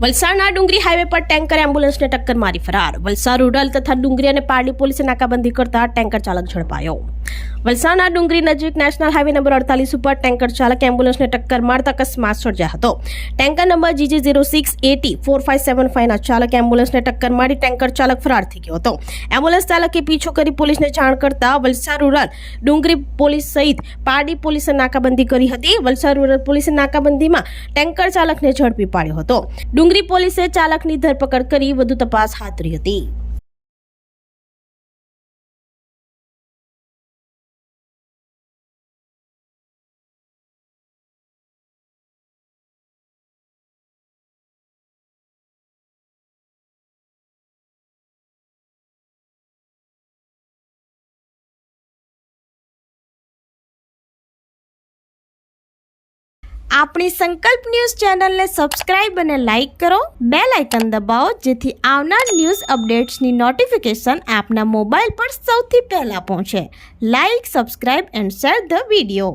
વલસાડના ડુંગરી હાઈવે પર ટેન્કર એમ્બ્યુલન્સને ટક્કર મારી ફરાર. વલસાડ રૂરલ તથા ડુંગરી અને પારડી પોલીસે નાકાબંધી કરતા ટેન્કર ચાલક ઝડપાયો. વલસાડના ડુંગરી નજીક નેશનલ હાઈવે નંબર 48 ઉપર ટેન્કર ચાલક એમ્બ્યુલન્સને ટક્કર મારતા અકસ્માત સર્જાયો હતો. ટેન્કર નંબર GG06804575 ના ચાલક એમ્બ્યુલન્સને ટક્કર મારી ટેન્કર ચાલક ફરાર થઈ ગયો હતો. એમ્બ્યુલન્સ ચાલકે પીછો કરી પોલીસને જાણ કરતા વલસાડ રૂરલ ડુંગરી પોલીસ સહિત પારડી પોલીસે નાકાબંધી કરી હતી. વલસાડ રૂરલ પોલીસે નાકાબંધીમાં ટેન્કર ચાલકને ઝડપી પાડ્યો હતો. ડુંગરી પોલીસે ચાલકની ધરપકડ કરી વધુ તપાસ હાથ ધરી હતી. આપણી સંકલ્પ ન્યૂઝ ચેનલને સબસ્ક્રાઇબ અને લાઇક કરો, બેલ આઇકન દબાવો જેથી આવનાર ન્યૂઝ અપડેટ્સની નોટિફિકેશન આપના મોબાઈલ પર સૌથી પહેલા પહોંચે. Like, subscribe and share the video.